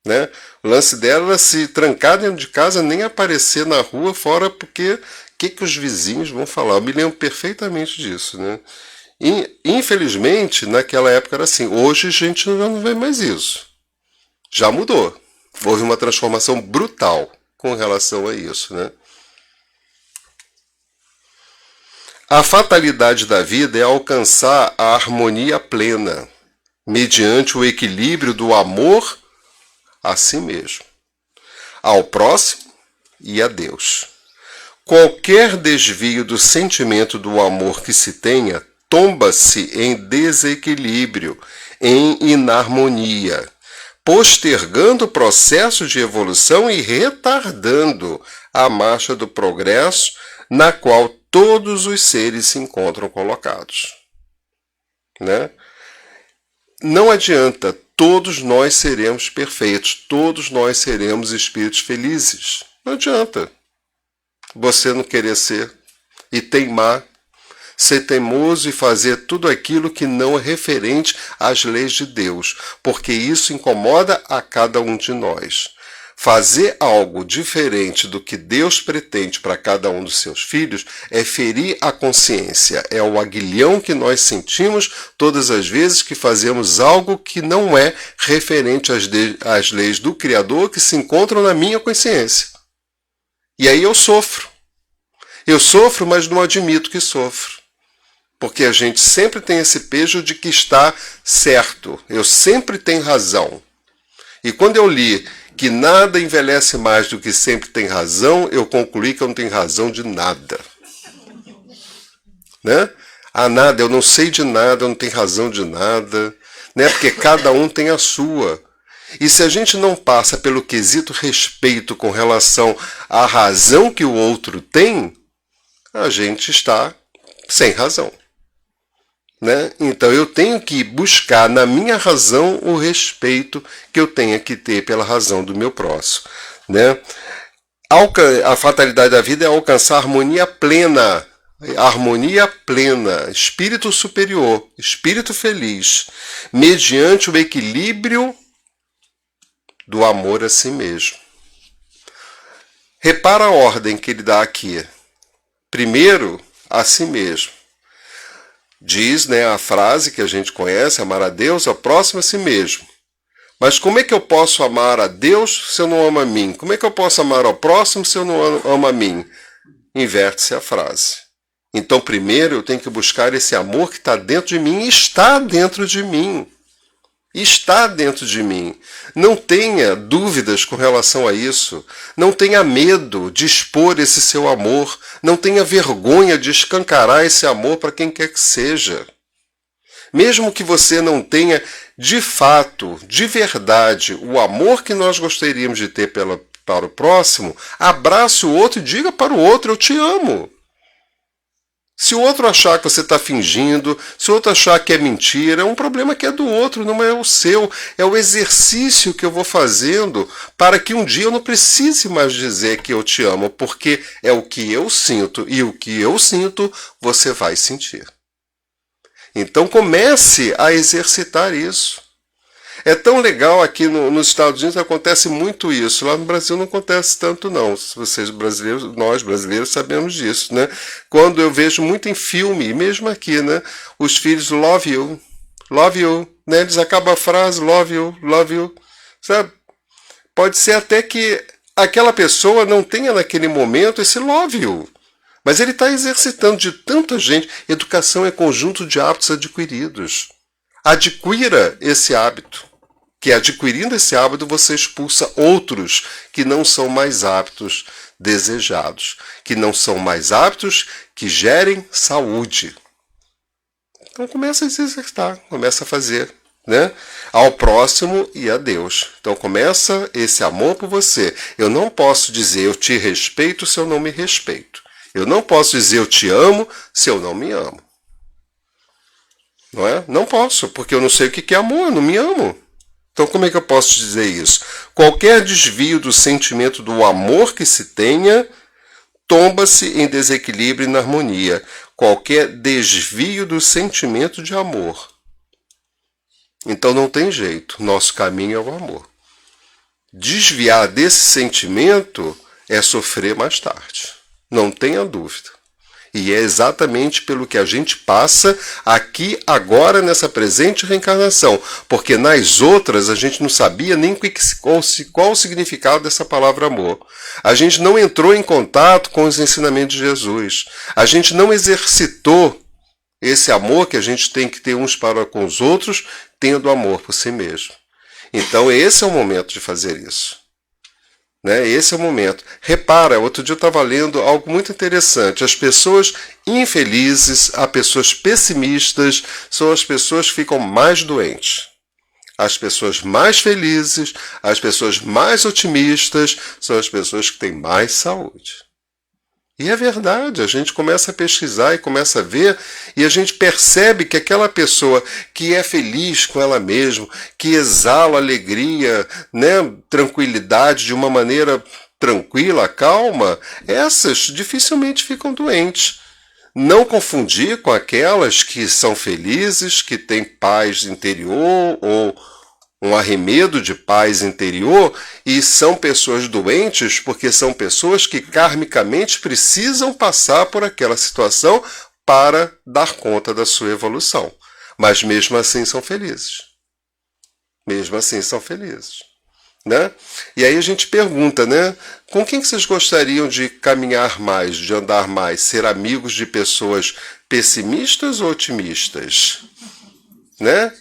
Né? O lance dela era se trancar dentro de casa, nem aparecer na rua fora, porque o que os vizinhos vão falar? Eu me lembro perfeitamente disso. Né? E, infelizmente, naquela época era assim. Hoje a gente já não vê mais isso. Já mudou. Houve uma transformação brutal com relação a isso. Né? A fatalidade da vida é alcançar a harmonia plena, mediante o equilíbrio do amor a si mesmo, ao próximo e a Deus. Qualquer desvio do sentimento do amor que se tenha tomba-se em desequilíbrio, em inarmonia, postergando o processo de evolução e retardando a marcha do progresso na qual todos os seres se encontram colocados. Né? Não adianta, todos nós seremos perfeitos, todos nós seremos espíritos felizes. Não adianta você não querer ser e teimar, ser teimoso e fazer tudo aquilo que não é referente às leis de Deus, porque isso incomoda a cada um de nós. Fazer algo diferente do que Deus pretende para cada um dos seus filhos é ferir a consciência, é o aguilhão que nós sentimos todas as vezes que fazemos algo que não é referente às leis do Criador que se encontram na minha consciência. E aí eu sofro. Eu sofro, mas não admito que sofro. Porque a gente sempre tem esse peso de que está certo. Eu sempre tenho razão. E quando eu li que nada envelhece mais do que sempre tem razão, eu concluí que eu não tenho razão de nada. Né? Ah, nada, eu não sei de nada, eu não tenho razão de nada, né? Porque cada um tem a sua. E se a gente não passa pelo quesito respeito com relação à razão que o outro tem, a gente está sem razão. Né? Então eu tenho que buscar na minha razão o respeito que eu tenha que ter pela razão do meu próximo. Né? A fatalidade da vida é alcançar harmonia plena, espírito superior, espírito feliz, mediante o equilíbrio do amor a si mesmo. Repara a ordem que ele dá aqui. Primeiro, a si mesmo. Diz, né, a frase que a gente conhece, amar a Deus, ao próximo a si mesmo. Mas como é que eu posso amar a Deus se eu não amo a mim? Como é que eu posso amar ao próximo se eu não amo a mim? Inverte-se a frase. Então, primeiro eu tenho que buscar esse amor que está dentro de mim e está dentro de mim. Está dentro de mim. Não tenha dúvidas com relação a isso. Não tenha medo de expor esse seu amor. Não tenha vergonha de escancarar esse amor para quem quer que seja. Mesmo que você não tenha, de fato, de verdade, o amor que nós gostaríamos de ter para o próximo, abrace o outro e diga para o outro, eu te amo. Se o outro achar que você está fingindo, se o outro achar que é mentira, é um problema que é do outro, não é o seu. É o exercício que eu vou fazendo para que um dia eu não precise mais dizer que eu te amo, porque é o que eu sinto, e o que eu sinto, você vai sentir. Então comece a exercitar isso. É tão legal aqui nos Estados Unidos, acontece muito isso. Lá no Brasil não acontece tanto não. Vocês brasileiros, nós brasileiros sabemos disso, né? Quando eu vejo muito em filme, e mesmo aqui, né? Os filhos love you, né? Eles acabam a frase love you, sabe? Pode ser até que aquela pessoa não tenha naquele momento esse love you. Mas ele está exercitando de tanta gente. Educação é conjunto de hábitos adquiridos. Adquira esse hábito. Que adquirindo esse hábito você expulsa outros que não são mais hábitos desejados. Que não são mais hábitos que gerem saúde. Então começa a se exercitar, começa a fazer. Né? Ao próximo e a Deus. Então começa esse amor por você. Eu não posso dizer eu te respeito se eu não me respeito. Eu não posso dizer eu te amo se eu não me amo. Não é? Não posso, porque eu não sei o que é amor, eu não me amo. Então como é que eu posso dizer isso? Qualquer desvio do sentimento do amor que se tenha, tomba-se em desequilíbrio e inarmonia. Qualquer desvio do sentimento de amor. Então não tem jeito, nosso caminho é o amor. desviar desse sentimento é sofrer mais tarde. Não tenha dúvida. E é exatamente pelo que a gente passa aqui, agora, nessa presente reencarnação. Porque nas outras a gente não sabia nem qual o significado dessa palavra amor. A gente não entrou em contato com os ensinamentos de Jesus. A gente não exercitou esse amor que a gente tem que ter uns para com os outros, tendo amor por si mesmo. Então esse é o momento de fazer isso. Né? Esse é o momento. Repara, outro dia eu estava lendo algo muito interessante. As pessoas infelizes, as pessoas pessimistas, são as pessoas que ficam mais doentes. As pessoas mais felizes, as pessoas mais otimistas, são as pessoas que têm mais saúde. E é verdade, a gente começa a pesquisar e começa a ver, e a gente percebe que aquela pessoa que é feliz com ela mesma, que exala alegria, né, tranquilidade de uma maneira tranquila, calma, essas dificilmente ficam doentes. Não confundir com aquelas que são felizes, que têm paz interior ou um arremedo de paz interior e são pessoas doentes porque são pessoas que karmicamente precisam passar por aquela situação para dar conta da sua evolução. Mas mesmo assim são felizes. Mesmo assim são felizes. Né? E aí a gente pergunta, né? Com quem que vocês gostariam de caminhar mais, de andar mais? Ser amigos de pessoas pessimistas ou otimistas? Né?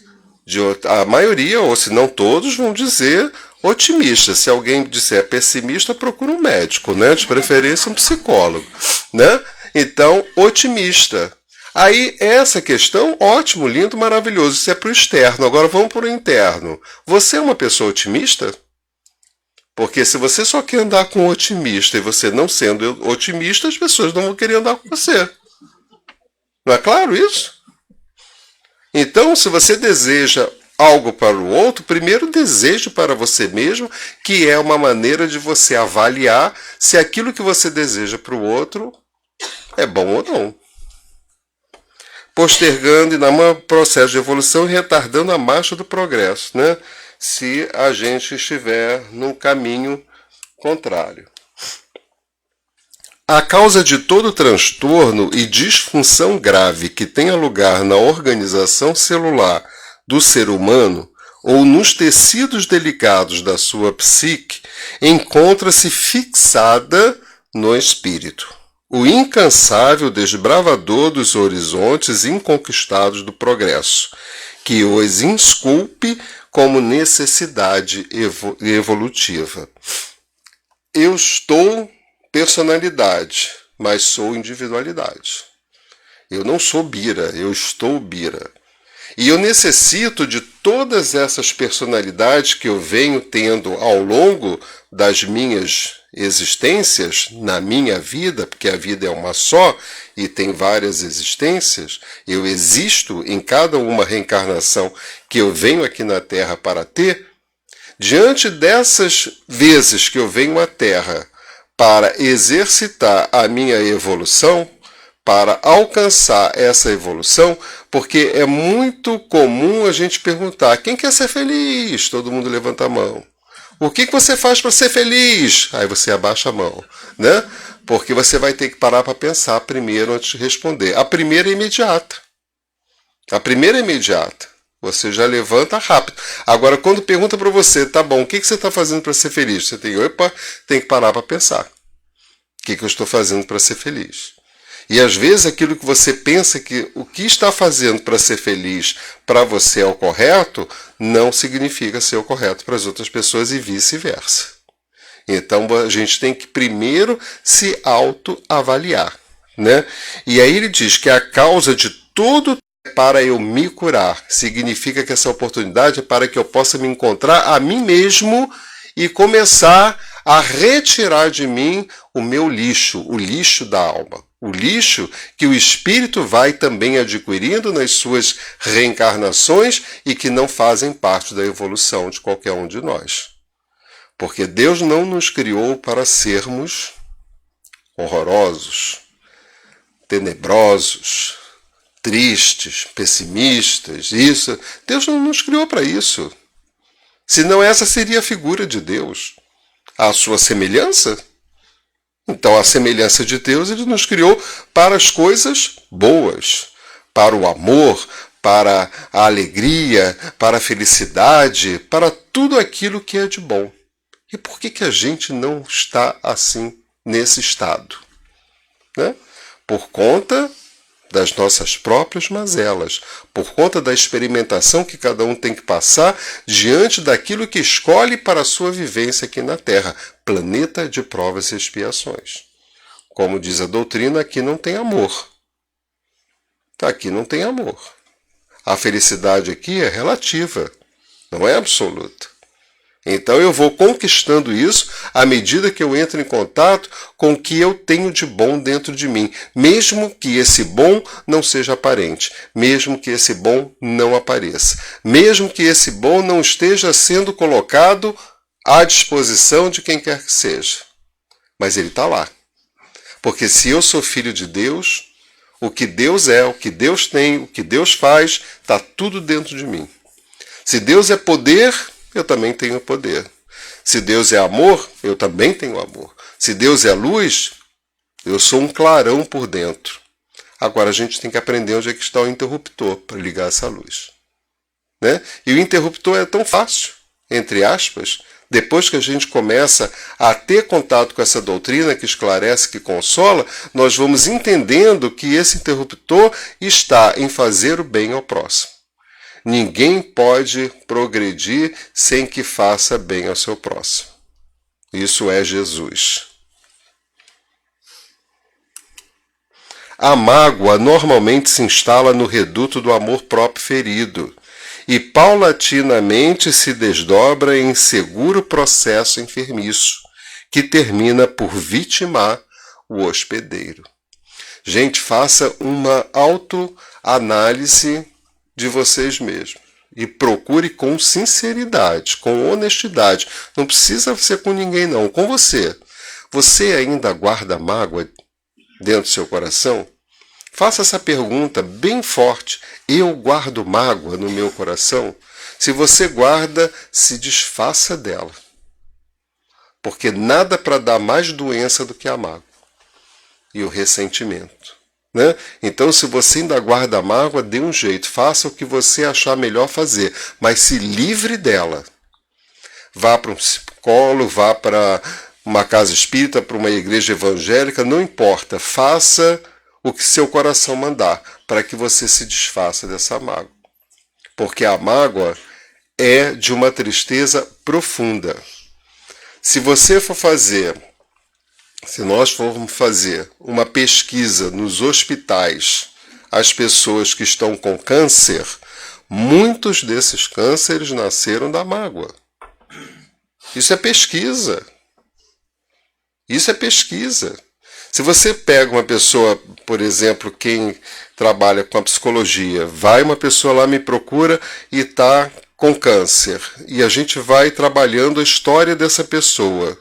A maioria, ou se não todos, vão dizer otimista. Se alguém disser pessimista, procura um médico, né? De preferência um psicólogo. Né? Então, otimista. Aí, essa questão, ótimo, lindo, maravilhoso. Isso é para o externo. Agora vamos para o interno. Você é uma pessoa otimista? Porque se você só quer andar com um otimista e você não sendo otimista, as pessoas não vão querer andar com você. Não é claro isso? Então, se você deseja algo para o outro, primeiro deseje para você mesmo, que é uma maneira de você avaliar se aquilo que você deseja para o outro é bom ou não. Postergando e no processo de evolução e retardando a marcha do progresso, né? Se a gente estiver num caminho contrário. A causa de todo transtorno e disfunção grave que tenha lugar na organização celular do ser humano ou nos tecidos delicados da sua psique encontra-se fixada no espírito, o incansável desbravador dos horizontes inconquistados do progresso, que os insculpe como necessidade evolutiva. Eu estou personalidade, mas sou individualidade. Eu não sou Bira, eu estou Bira. E eu necessito de todas essas personalidades que eu venho tendo ao longo das minhas existências, na minha vida, porque a vida é uma só e tem várias existências. Eu existo em cada uma reencarnação que eu venho aqui na Terra para ter. Diante dessas vezes que eu venho à Terra para exercitar a minha evolução, para alcançar essa evolução, porque é muito comum a gente perguntar: quem quer ser feliz? Todo mundo levanta a mão. O que você faz para ser feliz? Aí você abaixa a mão, né? Porque você vai ter que parar para pensar primeiro antes de responder. A primeira é imediata. A primeira é imediata. Você já levanta rápido. Agora, quando pergunta para você, tá bom, o que você está fazendo para ser feliz? Você tem que parar para pensar. O que eu estou fazendo para ser feliz? E às vezes aquilo que você pensa que o que está fazendo para ser feliz para você é o correto, não significa ser o correto para as outras pessoas e vice-versa. Então a gente tem que primeiro se autoavaliar, né? E aí ele diz que a causa de tudo é para eu me curar. Significa que essa oportunidade é para que eu possa me encontrar a mim mesmo e começar a retirar de mim o meu lixo, o lixo da alma. O lixo que o espírito vai também adquirindo nas suas reencarnações e que não fazem parte da evolução de qualquer um de nós. Porque Deus não nos criou para sermos horrorosos, tenebrosos, tristes, pessimistas, isso. Deus não nos criou para isso. Senão essa seria a figura de Deus. A sua semelhança? Então, a semelhança de Deus, ele nos criou para as coisas boas, para o amor, para a alegria, para a felicidade, para tudo aquilo que é de bom. E por que a gente não está assim, nesse estado? Né? Por conta das nossas próprias mazelas, por conta da experimentação que cada um tem que passar diante daquilo que escolhe para a sua vivência aqui na Terra, planeta de provas e expiações. Como diz a doutrina, aqui não tem amor. Aqui não tem amor. A felicidade aqui é relativa, não é absoluta. Então eu vou conquistando isso à medida que eu entro em contato com o que eu tenho de bom dentro de mim, mesmo que esse bom não seja aparente, mesmo que esse bom não apareça, mesmo que esse bom não esteja sendo colocado à disposição de quem quer que seja. Mas ele está lá. Porque se eu sou filho de Deus, o que Deus é, o que Deus tem, o que Deus faz, está tudo dentro de mim. Se Deus é poder, eu também tenho poder. Se Deus é amor, eu também tenho amor. Se Deus é luz, eu sou um clarão por dentro. Agora a gente tem que aprender onde é que está o interruptor para ligar essa luz. Né? E o interruptor é tão fácil, entre aspas, depois que a gente começa a ter contato com essa doutrina que esclarece, que consola, nós vamos entendendo que esse interruptor está em fazer o bem ao próximo. Ninguém pode progredir sem que faça bem ao seu próximo. Isso é Jesus. A mágoa normalmente se instala no reduto do amor próprio ferido e paulatinamente se desdobra em seguro processo enfermiço, que termina por vitimar o hospedeiro. Gente, faça uma autoanálise de vocês mesmos e procure com sinceridade, com honestidade. Não precisa ser com ninguém não, com você. Você ainda guarda mágoa dentro do seu coração? Faça essa pergunta bem forte. Eu guardo mágoa no meu coração? Se você guarda, se desfaça dela. Porque nada para dar mais doença do que a mágoa e o ressentimento. Né? Então, se você ainda guarda a mágoa, dê um jeito, faça o que você achar melhor fazer, mas se livre dela. Vá para um psicólogo, vá para uma casa espírita, para uma igreja evangélica, não importa, faça o que seu coração mandar, para que você se desfaça dessa mágoa. Porque a mágoa é de uma tristeza profunda. Se nós formos fazer uma pesquisa nos hospitais, as pessoas que estão com câncer, muitos desses cânceres nasceram da mágoa. Isso é pesquisa. Isso é pesquisa. Se você pega uma pessoa, por exemplo, quem trabalha com a psicologia, vai uma pessoa lá, me procura e está com câncer, e a gente vai trabalhando a história dessa pessoa.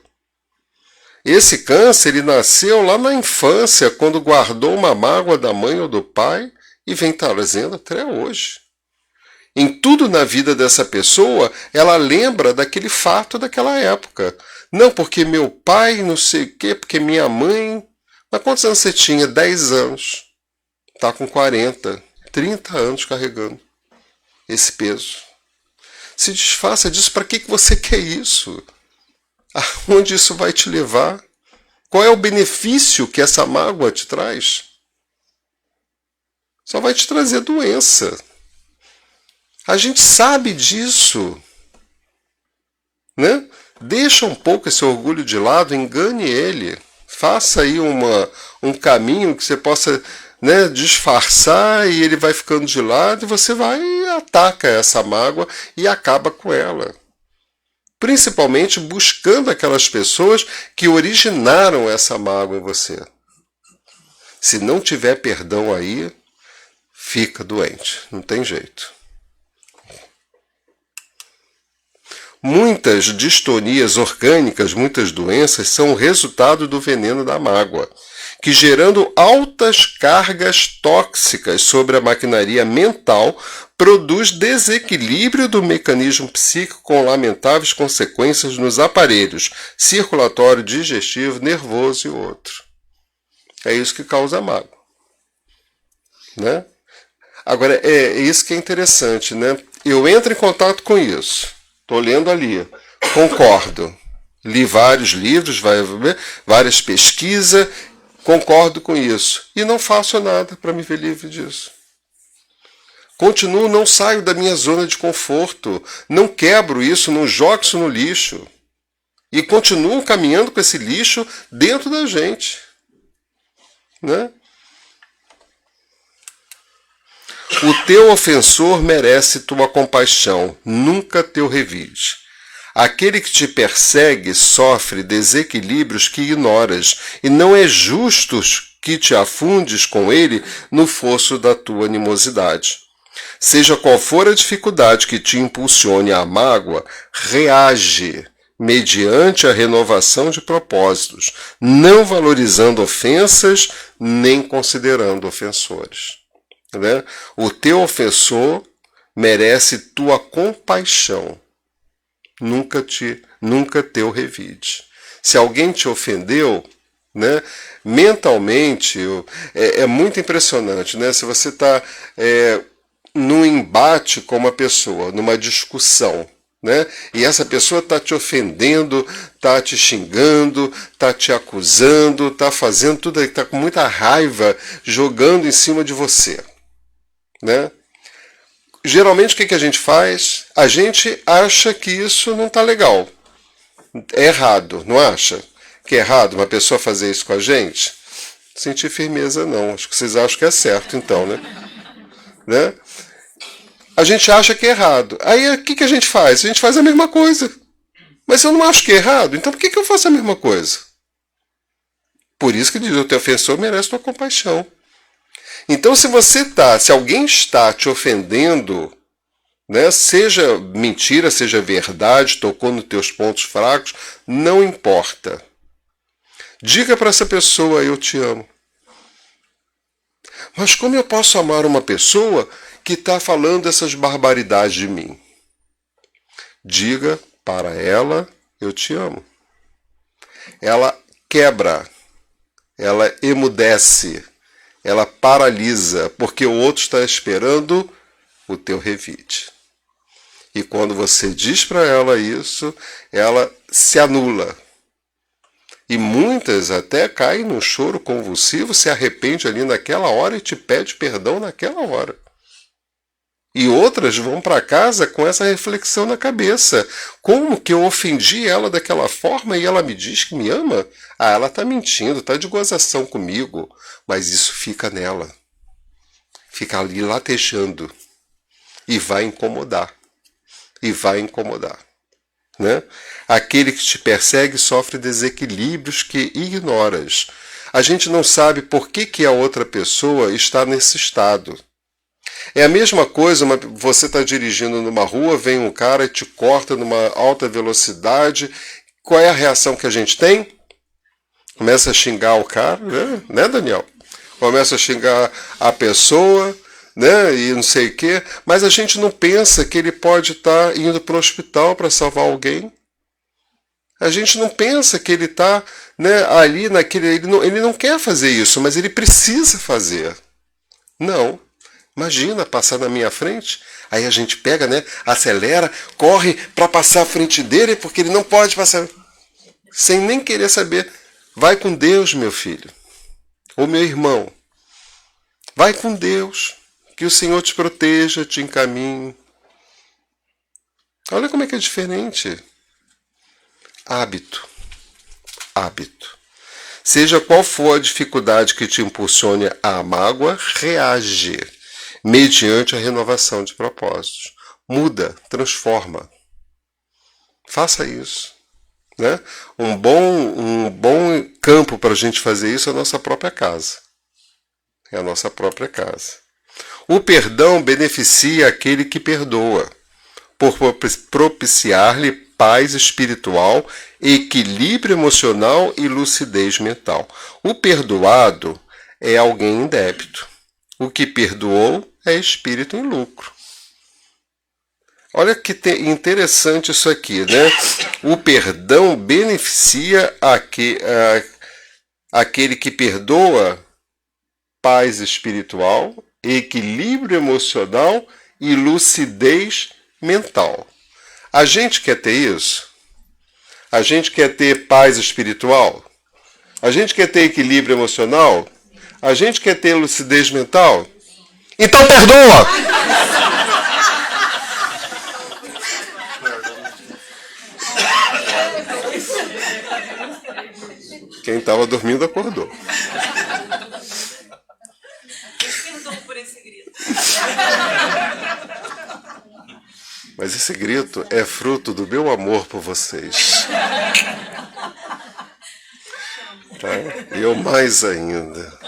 Esse câncer, ele nasceu lá na infância, quando guardou uma mágoa da mãe ou do pai e vem trazendo até hoje. Em tudo na vida dessa pessoa, ela lembra daquele fato daquela época. Não, porque meu pai, não sei o quê, porque minha mãe... Mas quantos anos você tinha? 10 anos. Está com 40, 30 anos carregando esse peso. Se desfaça disso. Para que você quer isso? Aonde isso vai te levar? Qual é o benefício que essa mágoa te traz? Só vai te trazer doença. A gente sabe disso. Né? Deixa um pouco esse orgulho de lado, engane ele. Faça aí um caminho que você possa, né, disfarçar e ele vai ficando de lado e você vai e ataca essa mágoa e acaba com ela. Principalmente buscando aquelas pessoas que originaram essa mágoa em você. Se não tiver perdão aí, fica doente, não tem jeito. Muitas distonias orgânicas, muitas doenças são o resultado do veneno da mágoa, que, gerando altas cargas tóxicas sobre a maquinaria mental, produz desequilíbrio do mecanismo psíquico com lamentáveis consequências nos aparelhos circulatório, digestivo, nervoso e outro. É isso que causa mágoa, né? Agora, é isso que é interessante, né? Eu entro em contato com isso, estou lendo ali, concordo, li vários livros, várias pesquisas, concordo com isso e não faço nada para me ver livre disso. Continuo, não saio da minha zona de conforto, não quebro isso, não jogo isso no lixo e continuo caminhando com esse lixo dentro da gente, né? O teu ofensor merece tua compaixão, nunca teu revide. Aquele que te persegue sofre desequilíbrios que ignoras, e não é justo que te afundes com ele no fosso da tua animosidade. Seja qual for a dificuldade que te impulsione à mágoa, reage mediante a renovação de propósitos, não valorizando ofensas nem considerando ofensores. Né? O teu ofensor merece tua compaixão, nunca teu revide. Se alguém te ofendeu, né, mentalmente, é muito impressionante, né? Se você está num embate com uma pessoa, numa discussão, né? E essa pessoa está te ofendendo, está te xingando, está te acusando, está fazendo tudo, está com muita raiva, jogando em cima de você, né? Geralmente o que a gente faz? A gente acha que isso não está legal. É errado, não acha? Que é errado uma pessoa fazer isso com a gente? Sentir firmeza não. Acho que vocês acham que é certo então, né? A gente acha que é errado. Aí o que a gente faz? A gente faz a mesma coisa. Mas eu não acho que é errado, então por que eu faço a mesma coisa? Por isso que diz, o teu ofensor merece tua compaixão. Então se alguém está te ofendendo, né, seja mentira, seja verdade, tocou nos teus pontos fracos, não importa. Diga para essa pessoa, eu te amo. Mas como eu posso amar uma pessoa que está falando essas barbaridades de mim? Diga para ela, eu te amo. Ela quebra, ela emudece, ela paralisa, porque o outro está esperando o teu revide. E quando você diz para ela isso, ela se anula. E muitas até caem num choro convulsivo, se arrepende ali naquela hora e te pede perdão naquela hora. E outras vão para casa com essa reflexão na cabeça. Como que eu ofendi ela daquela forma e ela me diz que me ama? Ah, ela está mentindo, está de gozação comigo. Mas isso fica nela. Fica ali latejando. E vai incomodar. Né? Aquele que te persegue sofre desequilíbrios que ignoras. A gente não sabe por que a outra pessoa está nesse estado. É a mesma coisa, você está dirigindo numa rua, vem um cara e te corta numa alta velocidade. Qual é a reação que a gente tem? Começa a xingar o cara, né, Daniel? Começa a xingar a pessoa, né, e não sei o quê, mas a gente não pensa que ele pode estar indo para o hospital para salvar alguém. A gente não pensa que ele está, né, ali naquele... Ele não quer fazer isso, mas ele precisa fazer. Não. Imagina passar na minha frente, aí a gente pega, né, acelera, corre para passar à frente dele, porque ele não pode passar, sem nem querer saber. Vai com Deus, meu filho, ou meu irmão. Vai com Deus, que o Senhor te proteja, te encaminhe. Olha como é que é diferente. Hábito. Seja qual for a dificuldade que te impulsione à mágoa, reage mediante a renovação de propósitos. Muda, transforma. Faça isso. Né? Um bom campo para a gente fazer isso é a nossa própria casa. É a nossa própria casa. O perdão beneficia aquele que perdoa, por propiciar-lhe paz espiritual, equilíbrio emocional e lucidez mental. O perdoado é alguém em débito. O que perdoou é espírito em lucro. Olha que interessante isso aqui, né? O perdão beneficia aquele que perdoa, paz espiritual, equilíbrio emocional e lucidez mental. A gente quer ter isso? A gente quer ter paz espiritual? A gente quer ter equilíbrio emocional? A gente quer ter lucidez mental? Então perdoa! Quem estava dormindo acordou. Perdão por esse grito. Mas esse grito é fruto do meu amor por vocês. Tá? E eu mais ainda.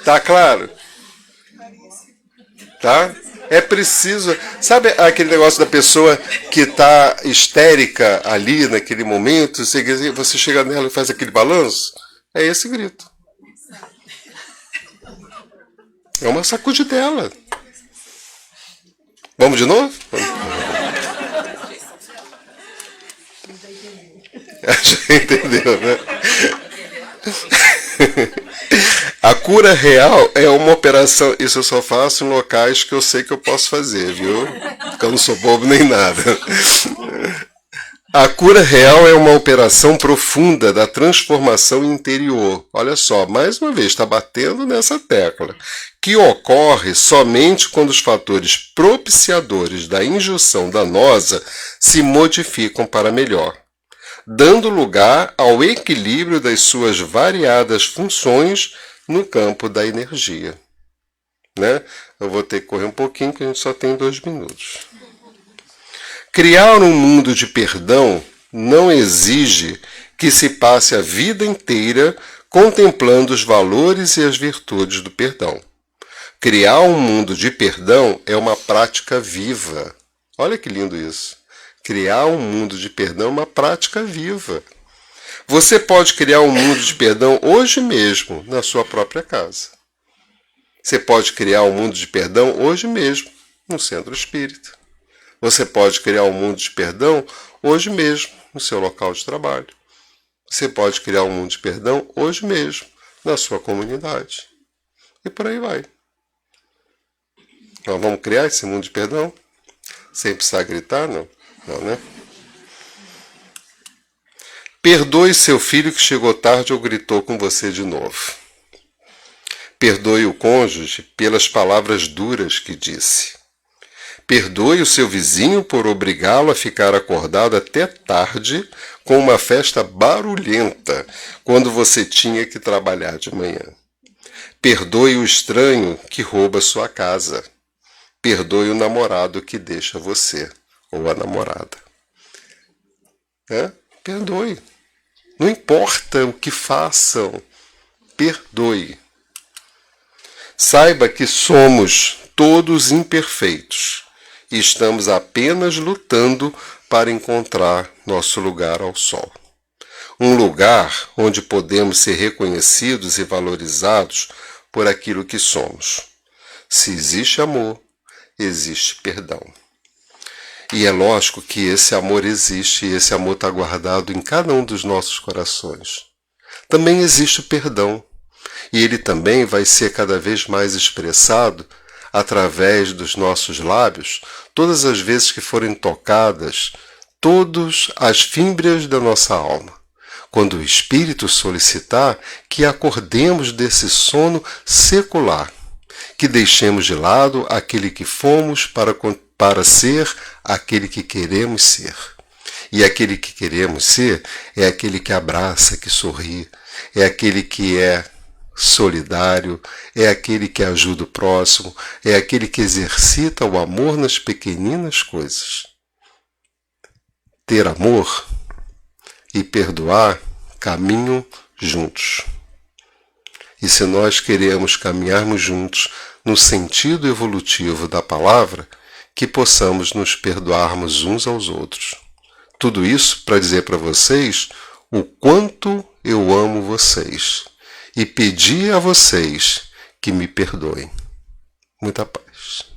Tá claro? Tá? É preciso... Sabe aquele negócio da pessoa que está histérica ali naquele momento, você chega nela e faz aquele balanço? É esse grito. É uma sacudidela. Vamos de novo? Já entendeu, né? A cura real é uma operação, isso eu só faço em locais que eu sei que eu posso fazer, viu? Porque eu não sou bobo nem nada. A cura real é uma operação profunda da transformação interior. Olha só, mais uma vez, está batendo nessa tecla. Que ocorre somente quando os fatores propiciadores da injunção danosa se modificam para melhor, dando lugar ao equilíbrio das suas variadas funções no campo da energia. Né? Eu vou ter que correr um pouquinho, que a gente só tem 2 minutos. Criar um mundo de perdão não exige que se passe a vida inteira contemplando os valores e as virtudes do perdão. Criar um mundo de perdão é uma prática viva. Olha que lindo isso. Criar um mundo de perdão é uma prática viva. Você pode criar um mundo de perdão hoje mesmo, na sua própria casa. Você pode criar um mundo de perdão hoje mesmo, no centro espírita. Você pode criar um mundo de perdão hoje mesmo, no seu local de trabalho. Você pode criar um mundo de perdão hoje mesmo, na sua comunidade. E por aí vai. Nós vamos criar esse mundo de perdão? Sem precisar gritar, não? Não, né? Perdoe seu filho que chegou tarde ou gritou com você de novo. Perdoe o cônjuge pelas palavras duras que disse. Perdoe o seu vizinho por obrigá-lo a ficar acordado até tarde com uma festa barulhenta quando você tinha que trabalhar de manhã. Perdoe o estranho que rouba sua casa. Perdoe o namorado que deixa você, ou a namorada. Perdoe. Não importa o que façam, perdoe. Saiba que somos todos imperfeitos e estamos apenas lutando para encontrar nosso lugar ao sol. Um lugar onde podemos ser reconhecidos e valorizados por aquilo que somos. Se existe amor, existe perdão. E é lógico que esse amor existe e esse amor está guardado em cada um dos nossos corações. Também existe o perdão. E ele também vai ser cada vez mais expressado através dos nossos lábios, todas as vezes que forem tocadas todas as fímbrias da nossa alma. Quando o Espírito solicitar que acordemos desse sono secular, que deixemos de lado aquele que fomos para ser aquele que queremos ser. E aquele que queremos ser é aquele que abraça, que sorri, é aquele que é solidário, é aquele que ajuda o próximo, é aquele que exercita o amor nas pequeninas coisas. Ter amor e perdoar caminham juntos. E se nós queremos caminharmos juntos no sentido evolutivo da palavra, que possamos nos perdoarmos uns aos outros. Tudo isso para dizer para vocês o quanto eu amo vocês e pedir a vocês que me perdoem. Muita paz.